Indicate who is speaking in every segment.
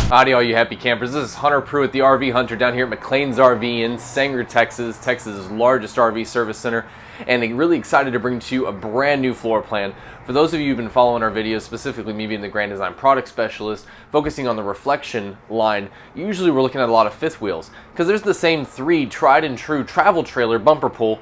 Speaker 1: Howdy all you happy campers, this is Hunter Pruitt, the RV Hunter down here at McLean's RV in Sanger, Texas, Texas' largest RV service center, and I'm really excited to bring to you a brand new floor plan. For those of you who've been following our videos, specifically me being the Grand Design product specialist, focusing on the reflection line, usually we're looking at a lot of fifth wheels, because there's the same three tried and true travel trailer bumper pull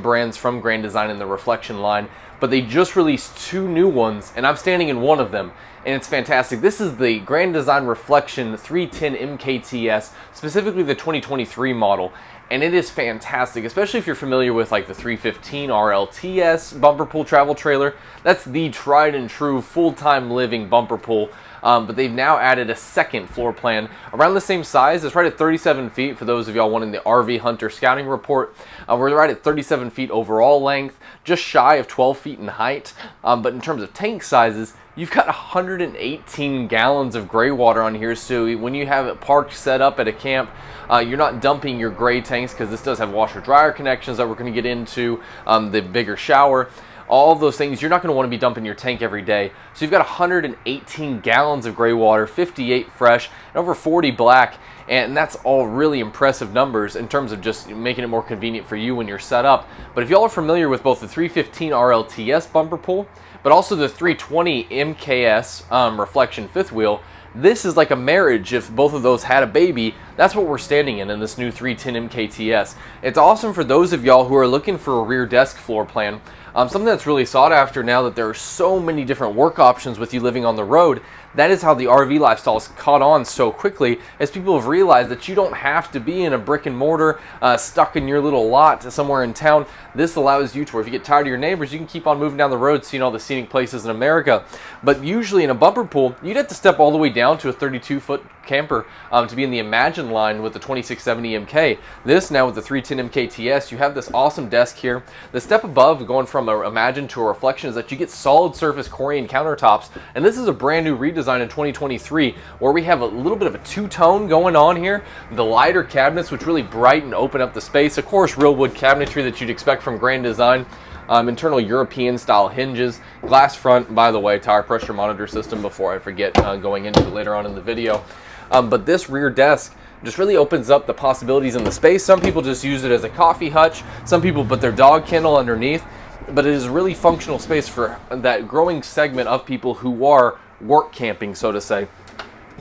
Speaker 1: brands from Grand Design in the reflection line, but they just released two new ones, and I'm standing in one of them. And it's fantastic. This is the Grand Design Reflection 310 MKTS, specifically the 2023 model. And it is fantastic, especially if you're familiar with like the 315 RLTS bumper pull travel trailer. That's the tried and true full-time living bumper pull. But they've now added a second floor plan around the same size. It's right at 37 feet for those of y'all wanting the RV Hunter scouting report. We're right at 37 feet overall length, just shy of 12 feet in height. But in terms of tank sizes, you've got 118 gallons of gray water on here, so when you have it parked set up at a camp, you're not dumping your gray tanks, because this does have washer dryer connections that we're going to get into, the bigger shower. All of those things, you're not going to want to be dumping your tank every day. So you've got 118 gallons of gray water, 58 fresh, and over 40 black. And that's all really impressive numbers in terms of just making it more convenient for you when you're set up. But if y'all are familiar with both the 315 RLTS bumper pull, but also the 320 MKS reflection fifth wheel, this is like a marriage. If both of those had a baby, that's what we're standing in this new 310 MKTS. It's awesome for those of y'all who are looking for a rear desk floor plan. Something that's really sought after now that there are so many different work options with you living on the road. That is how the RV lifestyle has caught on so quickly, as people have realized that you don't have to be in a brick and mortar stuck in your little lot somewhere in town. This allows you to, where if you get tired of your neighbors, you can keep on moving down the road, seeing all the scenic places in America. But usually in a bumper pool, you'd have to step all the way down to a 32-foot camper to be in the Imagine line with the 2670 MK. This now with the 310 MKTS, you have this awesome desk here. The step above going from a Imagine to a Reflection is that you get solid surface Corian countertops, and this is a brand new redesign in 2023 where we have a little bit of a two-tone going on here. The lighter cabinets, which really brighten and open up the space. Of course, real wood cabinetry that you'd expect from Grand Design. Internal European style hinges, glass front, by the way, tire pressure monitor system before I forget going into it later on in the video. But this rear desk just really opens up the possibilities in the space. Some people just use it as a coffee hutch. Some people put their dog kennel underneath. But it is a really functional space for that growing segment of people who are work camping, so to say.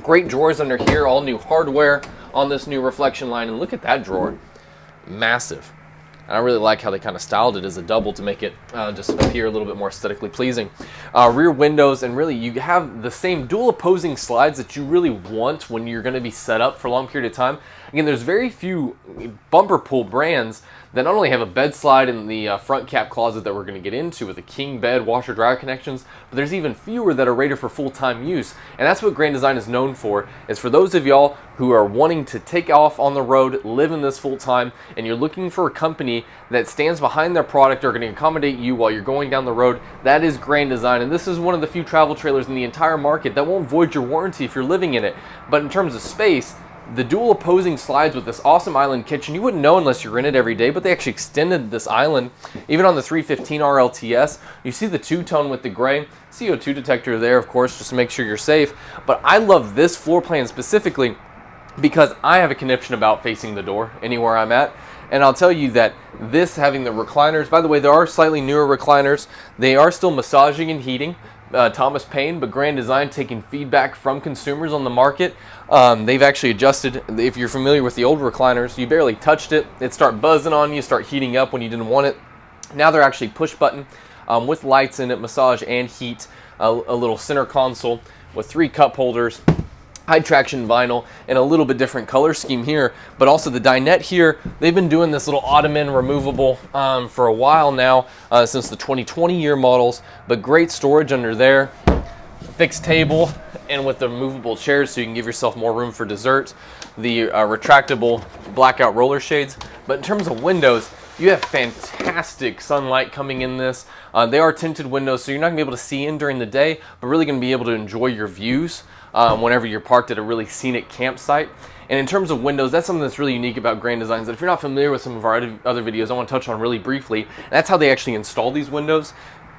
Speaker 1: Great drawers under here, all new hardware on this new reflection line. And look at that drawer. Massive. I really like how they kind of styled it as a double to make it just appear a little bit more aesthetically pleasing. Rear windows, and really you have the same dual opposing slides that you really want when you're going to be set up for a long period of time. Again, there's very few bumper pull brands that not only have a bed slide in the front cap closet that we're going to get into with a king bed, washer dryer connections, but there's even fewer that are rated for full-time use. And that's what Grand Design is known for, is for those of y'all who are wanting to take off on the road, live in this full-time, and you're looking for a company that stands behind their product, are going to accommodate you while you're going down the road. That is Grand Design, and this is one of the few travel trailers in the entire market that won't void your warranty if you're living in it. But in terms of space, the dual opposing slides with this awesome island kitchen, you wouldn't know unless you're in it every day, but they actually extended this island. Even on the 315 RLTS, you see the two-tone with the gray. CO2 detector there, of course, just to make sure you're safe. But I love this floor plan specifically because I have a conniption about facing the door anywhere I'm at. And I'll tell you that this, having the recliners, by the way, there are slightly newer recliners. They are still massaging and heating. Thomas Paine, but Grand Design taking feedback from consumers on the market. They've actually adjusted. If you're familiar with the old recliners, you barely touched it, it'd start buzzing on you, start heating up when you didn't want it. Now they're actually push button with lights in it, massage and heat, a little center console with 3 cup holders, high traction vinyl, and a little bit different color scheme here. But also the dinette here, they've been doing this little ottoman removable for a while now, since the 2020 year models, but great storage under there, fixed table, and with the movable chairs so you can give yourself more room for dessert, the retractable blackout roller shades. But in terms of windows, you have fantastic sunlight coming in this. They are tinted windows, so you're not going to be able to see in during the day, but really going to be able to enjoy your views whenever you're parked at a really scenic campsite. And in terms of windows, that's something that's really unique about Grand Designs that if you're not familiar with some of our other videos, I want to touch on really briefly. That's how they actually install these windows.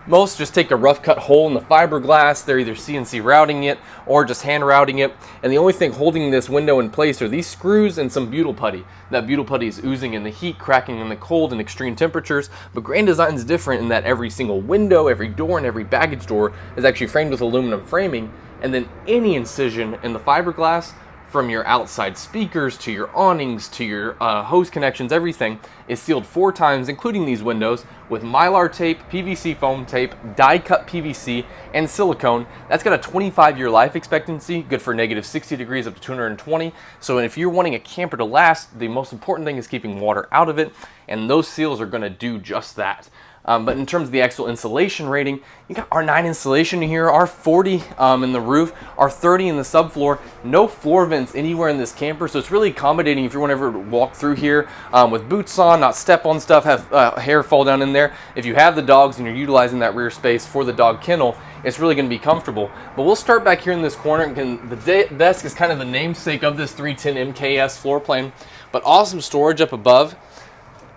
Speaker 1: Most just take a rough cut hole in the fiberglass. They're either CNC routing it or just hand routing it. And the only thing holding this window in place are these screws and some butyl putty. That butyl putty is oozing in the heat, cracking in the cold and extreme temperatures. But Grand Design is different in that every single window, every door, and every baggage door is actually framed with aluminum framing. And then any incision in the fiberglass, from your outside speakers to your awnings to your hose connections, everything is sealed 4 times, including these windows, with Mylar tape, PVC foam tape, die-cut PVC, and silicone. That's got a 25-year life expectancy, good for negative 60 degrees up to 220. So if you're wanting a camper to last, the most important thing is keeping water out of it, and those seals are going to do just that. But in terms of the actual insulation rating, you got R9 insulation here, R40 in the roof, R30 in the subfloor, no floor vents anywhere in this camper, so it's really accommodating if you want to ever walk through here with boots on, not step on stuff, have hair fall down in there. If you have the dogs and you're utilizing that rear space for the dog kennel, it's really going to be comfortable. But we'll start back here in this corner, and the desk is kind of the namesake of this 310 MKS floor plan, but awesome storage up above.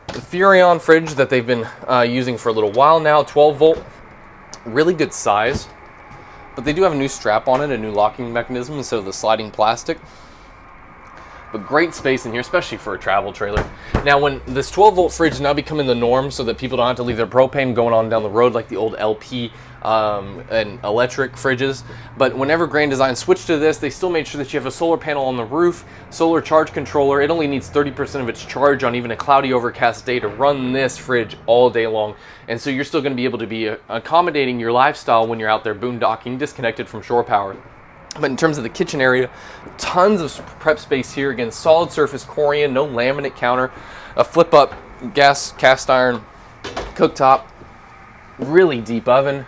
Speaker 1: The Furrion fridge that they've been using for a little while now, 12 volt, really good size, but they do have a new strap on it, a new locking mechanism instead of the sliding plastic. But great space in here, especially for a travel trailer. Now, when this 12 volt fridge is now becoming the norm so that people don't have to leave their propane going on down the road like the old LP and electric fridges, but whenever Grand Design switched to this, they still made sure that you have a solar panel on the roof, solar charge controller. It only needs 30% of its charge on even a cloudy, overcast day to run this fridge all day long. And so you're still going to be able to be accommodating your lifestyle when you're out there boondocking, disconnected from shore power. But in terms of the kitchen area, tons of prep space here. Again, solid surface Corian, no laminate counter, a flip up gas cast iron cooktop, really deep oven.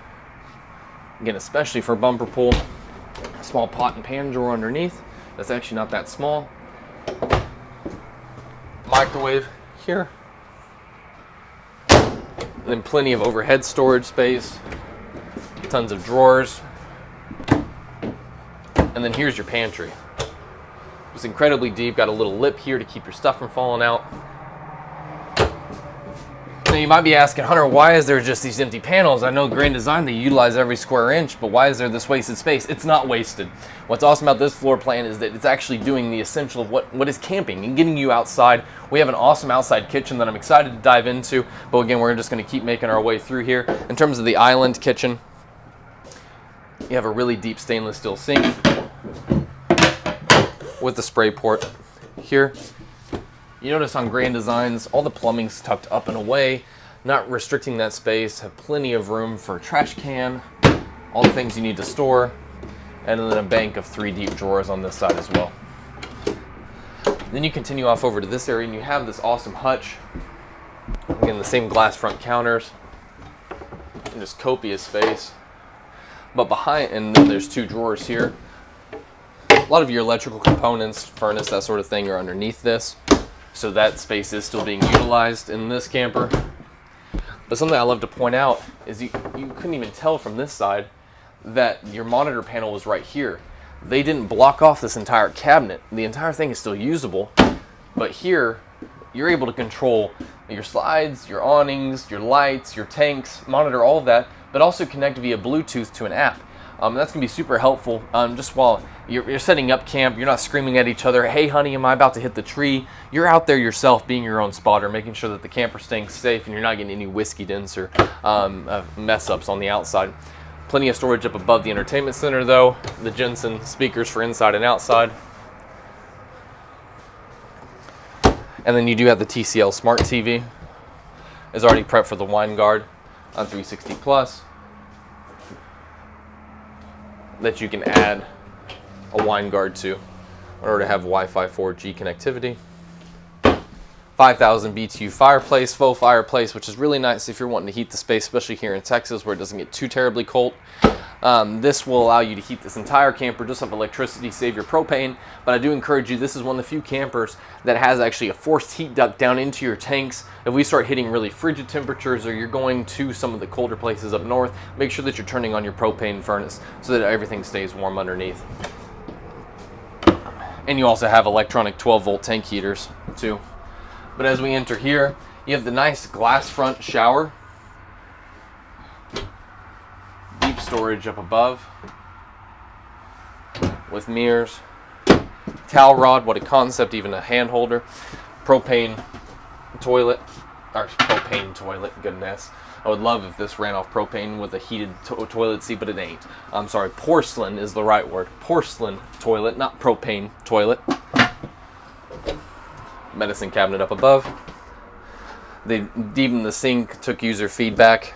Speaker 1: Again, especially for bumper pull, a small pot and pan drawer underneath. That's actually not that small. Microwave here. And then plenty of overhead storage space, tons of drawers. And then here's your pantry. It's incredibly deep, got a little lip here to keep your stuff from falling out. Now you might be asking, Hunter, why is there just these empty panels? I know Grand Design, they utilize every square inch, but why is there this wasted space? It's not wasted. What's awesome about this floor plan is that it's actually doing the essential of what is camping and getting you outside. We have an awesome outside kitchen that I'm excited to dive into, but again, we're just gonna keep making our way through here. In terms of the island kitchen, you have a really deep stainless steel sink with the spray port here. You notice on Grand Designs, all the plumbing's tucked up and away, not restricting that space, have plenty of room for a trash can, all the things you need to store, and then a bank of 3 deep drawers on this side as well. Then you continue off over to this area and you have this awesome hutch. Again, the same glass front counters, and just copious space. But behind, and then there's 2 drawers here. A lot of your electrical components, furnace, that sort of thing, are underneath this. So that space is still being utilized in this camper. But something I love to point out is you couldn't even tell from this side that your monitor panel was right here. They didn't block off this entire cabinet. The entire thing is still usable. But here, you're able to control your slides, your awnings, your lights, your tanks, monitor all of that, but also connect via Bluetooth to an app. That's going to be super helpful just while you're setting up camp. You're not screaming at each other, hey honey, am I about to hit the tree? You're out there yourself being your own spotter, making sure that the camper's staying safe and you're not getting any whiskey dents or mess ups on the outside. Plenty of storage up above the entertainment center though. The Jensen speakers for inside and outside. And then you do have the TCL Smart TV. It's already prepped for the wine guard on 360 Plus. That you can add a wine guard to in order to have Wi-Fi 4G connectivity. 5,000 BTU fireplace, faux fireplace, which is really nice if you're wanting to heat the space, especially here in Texas where it doesn't get too terribly cold. This will allow you to heat this entire camper just off electricity, save your propane, but I do encourage you, this is one of the few campers that has actually a forced heat duct down into your tanks. If we start hitting really frigid temperatures or you're going to some of the colder places up north, make sure that you're turning on your propane furnace so that everything stays warm underneath. And you also have electronic 12 volt tank heaters too. But as we enter here, you have the nice glass front shower. storage up above with mirrors, towel rod, what a concept, even a hand holder, propane toilet, goodness. I would love if this ran off propane with a heated toilet seat, but it ain't. I'm sorry, porcelain is the right word. Porcelain toilet, not propane toilet. Medicine cabinet up above. Even the sink took user feedback.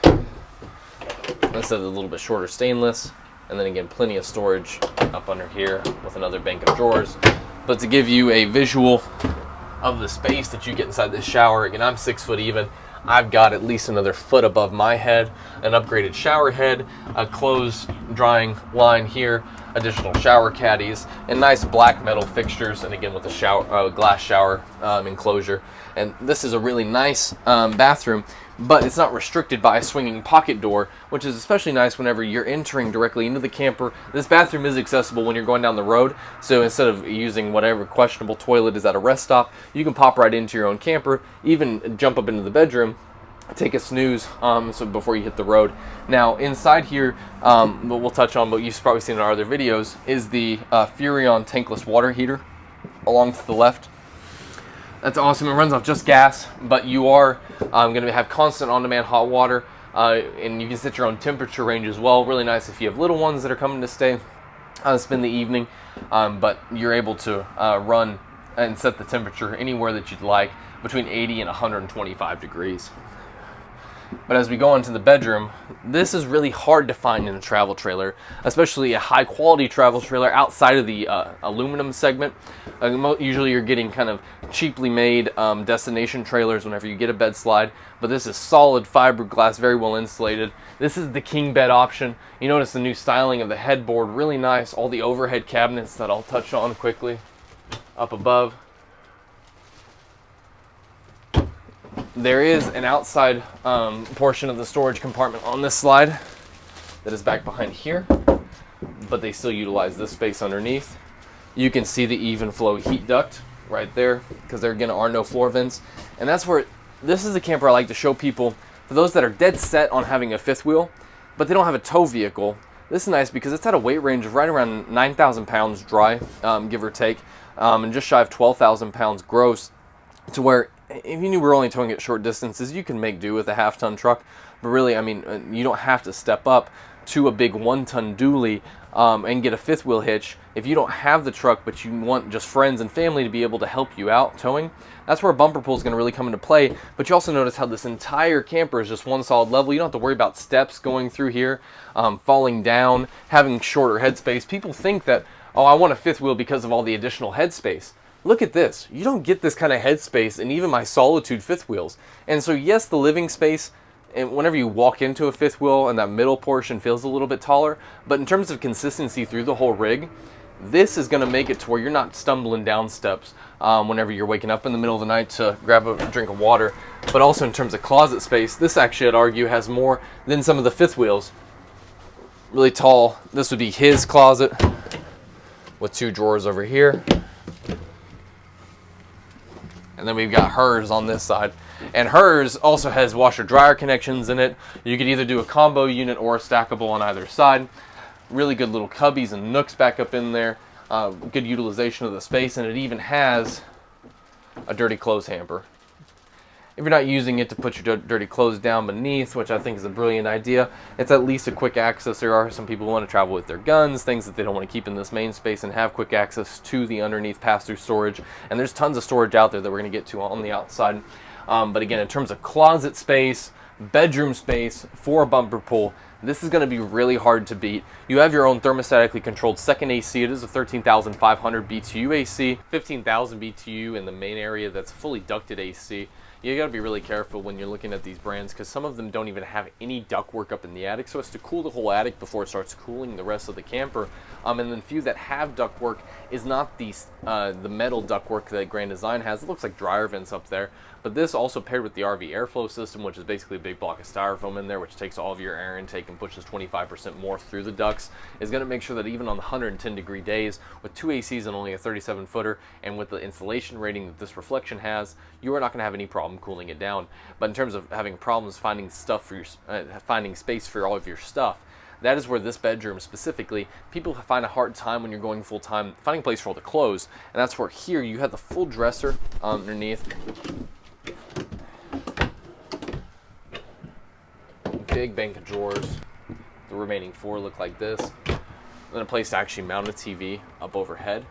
Speaker 1: Instead of a little bit shorter stainless. And then again, plenty of storage up under here with another bank of drawers. But to give you a visual of the space that you get inside this shower, again, I'm 6 foot even. I've got at least another foot above my head, an upgraded shower head, a clothes drying line here, additional shower caddies, and nice black metal fixtures, and again with a glass shower enclosure. And this is a really nice bathroom, but it's not restricted by a swinging pocket door, which is especially nice whenever you're entering directly into the camper. This bathroom is accessible when you're going down the road, so instead of using whatever questionable toilet is at a rest stop, you can pop right into your own camper, even jump up into the bedroom, take a snooze so before you hit the road. Now inside here, what we'll touch on, but you've probably seen in our other videos, is the Furrion tankless water heater along to the left. That's awesome. It runs off just gas, but you are going to have constant on-demand hot water, and you can set your own temperature range as well. Really nice if you have little ones that are coming to stay, spend the evening, but you're able to run and set the temperature anywhere that you'd like, between 80 and 125 degrees. But as we go into the bedroom, this is really hard to find in a travel trailer, especially a high quality travel trailer outside of the aluminum segment. Usually you're getting kind of cheaply made destination trailers whenever you get a bed slide, but this is solid fiberglass, very well insulated. This is the king bed option. You notice the new styling of the headboard, really nice. All the overhead cabinets that I'll touch on quickly up above. There is an outside portion of the storage compartment on this slide that is back behind here, but they still utilize this space underneath. You can see the even flow heat duct right there, because there again are no floor vents. And that's where, this is the camper I like to show people, for those that are dead set on having a fifth wheel, but they don't have a tow vehicle. This is nice because it's at a weight range of right around 9,000 pounds dry, give or take, and just shy of 12,000 pounds gross, to where if you knew we're only towing it short distances, you can make do with a half-ton truck. But really, I mean, you don't have to step up to a big 1-ton dually and get a fifth wheel hitch if you don't have the truck, but you want just friends and family to be able to help you out towing. That's where a bumper pull is going to really come into play. But you also notice how this entire camper is just one solid level. You don't have to worry about steps going through here, falling down, having shorter headspace. People think that, oh, I want a fifth wheel because of all the additional headspace. Look at this. You don't get this kind of headspace in even my Solitude fifth wheels. And so yes, the living space, and whenever you walk into a fifth wheel and that middle portion feels a little bit taller, but in terms of consistency through the whole rig, this is going to make it to where you're not stumbling down steps whenever you're waking up in the middle of the night to grab a drink of water. But also in terms of closet space, this actually I'd argue has more than some of the fifth wheels. Really tall. This would be his closet with 2 drawers over here. And then we've got hers on this side. And hers also has washer dryer connections in it. You could either do a combo unit or a stackable on either side. Really good little cubbies and nooks back up in there. Good utilization of the space, and it even has a dirty clothes hamper. If you're not using it to put your dirty clothes down beneath, which I think is a brilliant idea, it's at least a quick access. There are some people who want to travel with their guns, things that they don't want to keep in this main space, and have quick access to the underneath pass-through storage. And there's tons of storage out there that we're going to get to on the outside. But again, in terms of closet space, bedroom space for a bumper pull, this is going to be really hard to beat. You have your own thermostatically controlled second AC. It is a 13,500 BTU AC, 15,000 BTU in the main area that's fully ducted AC. You got to be really careful when you're looking at these brands, because some of them don't even have any ductwork up in the attic, so it's to cool the whole attic before it starts cooling the rest of the camper. And then the few that have ductwork is not the metal ductwork that Grand Design has. It looks like dryer vents up there, but this also paired with the RV airflow system, which is basically a big block of styrofoam in there, which takes all of your air intake and pushes 25% more through the ducts, is going to make sure that even on the 110 degree days with 2 ACs and only a 37 footer, and with the insulation rating that this reflection has, you are not going to have any problem cooling it down. But in terms of having problems finding stuff for your finding space for all of your stuff, that is where this bedroom specifically, people find a hard time when you're going full time finding a place for all the clothes, and that's where here you have the full dresser underneath. Big bank of drawers. The remaining 4 look like this. Then a place to actually mount a TV up overhead.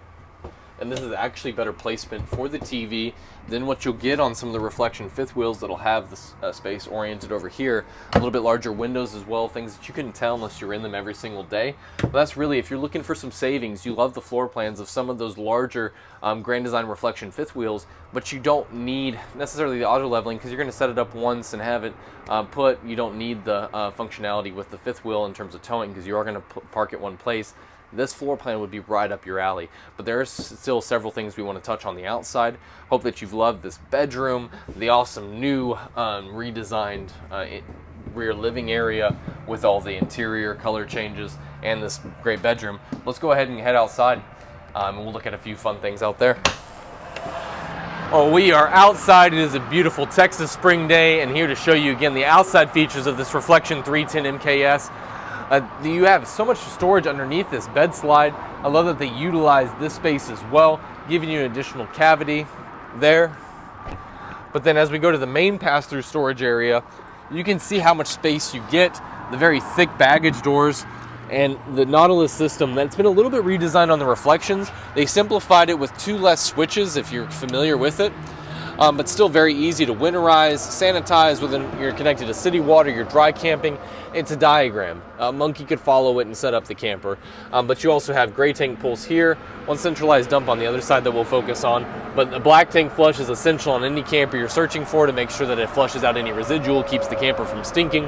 Speaker 1: And this is actually better placement for the TV than what you'll get on some of the reflection fifth wheels that'll have this space oriented over here. A little bit larger windows as well, things that you couldn't tell unless you're in them every single day. But that's really, if you're looking for some savings, you love the floor plans of some of those larger Grand Design reflection fifth wheels, but you don't need necessarily the auto leveling because you're going to set it up once and have it put. You don't need the functionality with the fifth wheel in terms of towing because you are going to park it one place. This floor plan would be right up your alley. But there's still several things we want to touch on the outside. Hope that you've loved this bedroom, the awesome new redesigned rear living area with all the interior color changes and this great bedroom. Let's go ahead and head outside and we'll look at a few fun things out there. Oh, we are outside. It is a beautiful Texas spring day, and here to show you again the outside features of this Reflection 310 MKS. You have so much storage underneath this bed slide. I love that they utilize this space as well, giving you an additional cavity there. But then as we go to the main pass-through storage area, you can see how much space you get, the very thick baggage doors, and the Nautilus system that's been a little bit redesigned on the Reflections. They simplified it with 2 less switches if you're familiar with it. But still very easy to winterize, sanitize within, you're connected to city water, you're dry camping. It's a diagram. A monkey could follow it and set up the camper. But you also have gray tank pulls here, one centralized dump on the other side that we'll focus on. But the black tank flush is essential on any camper you're searching for to make sure that it flushes out any residual, keeps the camper from stinking,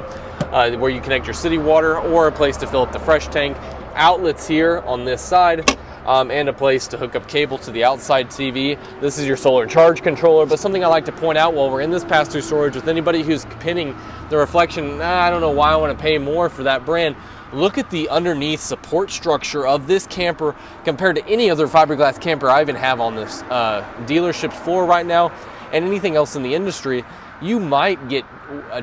Speaker 1: where you connect your city water or a place to fill up the fresh tank. Outlets here on this side. And a place to hook up cable to the outside TV. This is your solar charge controller, but something I like to point out while we're in this pass-through storage with anybody who's pinning the Reflection, I don't know why I want to pay more for that brand. Look at the underneath support structure of this camper compared to any other fiberglass camper I even have on this dealership's floor right now, and anything else in the industry. You might get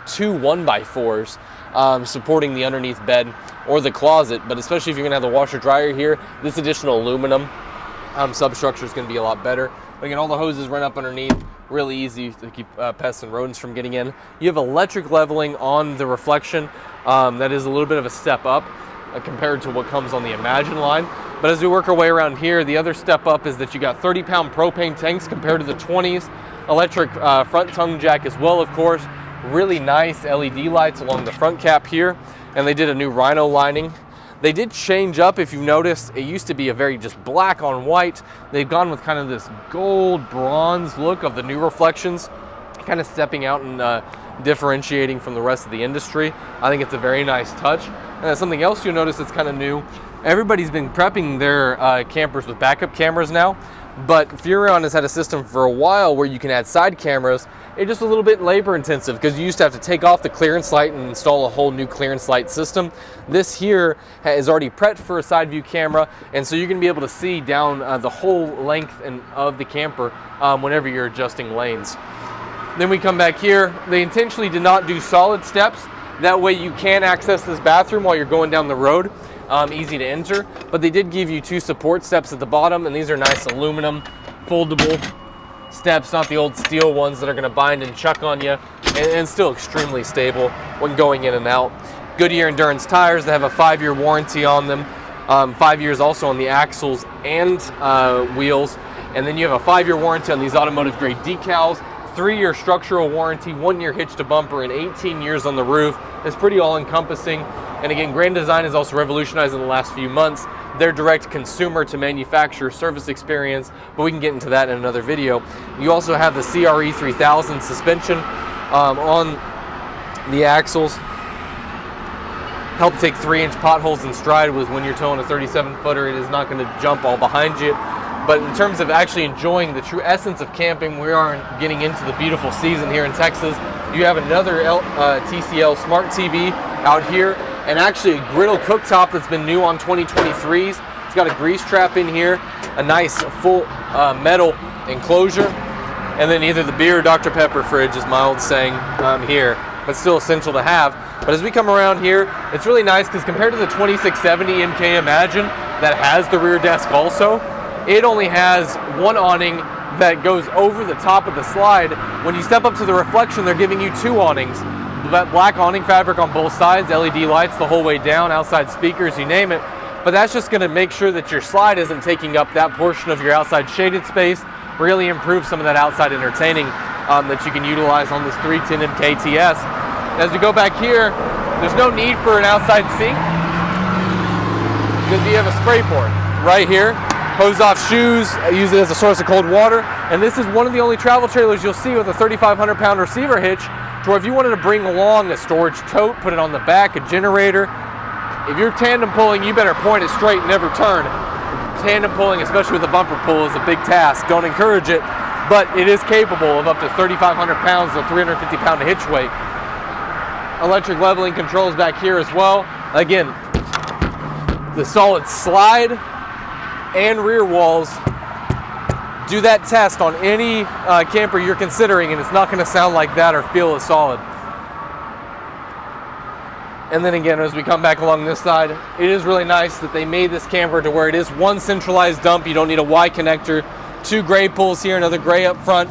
Speaker 1: 2 1x4s supporting the underneath bed or the closet, but especially if you're going to have the washer dryer here, this additional aluminum substructure is going to be a lot better. Again, all the hoses run up underneath, really easy to keep pests and rodents from getting in. You have electric leveling on the Reflection. That is a little bit of a step up compared to what comes on the Imagine line. But as we work our way around here, the other step up is that you got 30-pound propane tanks compared to the 20s. Electric front tongue jack as well, of course. Really nice LED lights along the front cap here, and they did a new rhino lining. They did change up, if you've noticed, it used to be a very just black on white. They've gone with kind of this gold bronze look of the new Reflections, kind of stepping out and differentiating from the rest of the industry. I think it's a very nice touch. And something else you'll notice that's kind of new, everybody's been prepping their campers with backup cameras now, but Furrion has had a system for a while where you can add side cameras. It's just a little bit labor intensive because you used to have to take off the clearance light and install a whole new clearance light system. This here is already prepped for a side view camera, and so you're going to be able to see down the whole length of the camper whenever you're adjusting lanes. Then we come back here. They intentionally did not do solid steps. That way you can access this bathroom while you're going down the road. Easy to enter, but they did give you 2 support steps at the bottom, and these are nice aluminum foldable steps, not the old steel ones that are going to bind and chuck on you, and still extremely stable when going in and out. Goodyear Endurance tires that have a 5-year warranty on them, 5 years also on the axles and wheels, and then you have a 5-year warranty on these automotive grade decals, 3-year structural warranty, 1-year hitch to bumper, and 18 years on the roof. It's pretty all-encompassing. And again, Grand Design has also revolutionized in the last few months their direct consumer to manufacturer service experience, but we can get into that in another video. You also have the CRE 3000 suspension on the axles. Help take 3-inch potholes in stride with when you're towing a 37-footer. It is not going to jump all behind you. But in terms of actually enjoying the true essence of camping, we are getting into the beautiful season here in Texas. You have another TCL Smart TV out here, and actually a griddle cooktop that's been new on 2023s. It's got a grease trap in here, a nice full metal enclosure, and then either the beer or Dr. Pepper fridge is my old saying here, but still essential to have. But as we come around here, it's really nice because compared to the 2670 MK Imagine that has the rear desk also, it only has one awning that goes over the top of the slide. When you step up to the reflection, they're giving you two awnings. That black awning fabric on both sides, LED lights the whole way down, outside speakers, you name it. But that's just going to make sure that your slide isn't taking up that portion of your outside shaded space, really improve some of that outside entertaining that you can utilize on this 310 MKTS. As we go back here, there's no need for an outside sink because you have a spray port right here. Hose off shoes, use it as a source of cold water. And this is one of the only travel trailers you'll see with a 3,500 pound receiver hitch, to where if you wanted to bring along a storage tote, put it on the back, a generator, if you're tandem pulling, you better point it straight and never turn. Tandem pulling, especially with a bumper pull, is a big task. Don't encourage it, but it is capable of up to 3,500 pounds or 350 pound hitch weight. Electric leveling controls back here as well. Again, the solid slide and rear walls. Do that test on any camper you're considering, and it's not going to sound like that or feel as solid. And then again, as we come back along this side, it is really nice that they made this camper to where it is one centralized dump. You don't need a Y connector, two gray pulls here, another gray up front,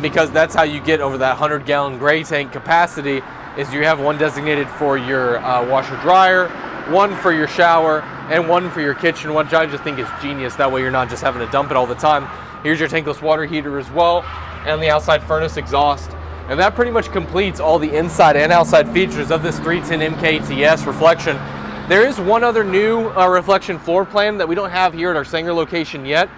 Speaker 1: because that's how you get over that 100-gallon gray tank capacity, is you have one designated for your washer dryer, one for your shower, and one for your kitchen, which I just think is genius. That way you're not just having to dump it all the time. Here's your tankless water heater as well, and the outside furnace exhaust. And that pretty much completes all the inside and outside features of this 310 MKTS reflection. There is one other new reflection floor plan that we don't have here at our Sanger location yet,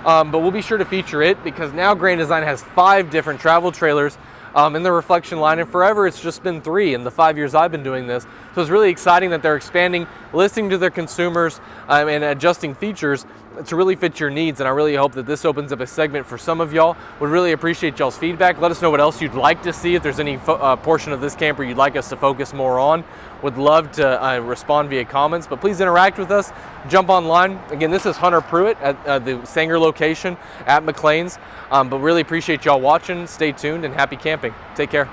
Speaker 1: but we'll be sure to feature it because now Grand Design has 5 different travel trailers in the reflection line, and forever it's just been 3 in the 5 years I've been doing this. So it's really exciting that they're expanding, listening to their consumers, and adjusting features to really fit your needs. And I really hope that this opens up a segment for some of y'all. Would really appreciate y'all's feedback. Let us know what else you'd like to see. If there's any portion of this camper you'd like us to focus more on, would love to respond via comments, but please interact with us. Jump online. Again, this is Hunter Pruitt at the Sanger location at McLean's, but really appreciate y'all watching. Stay tuned and happy camping. Take care.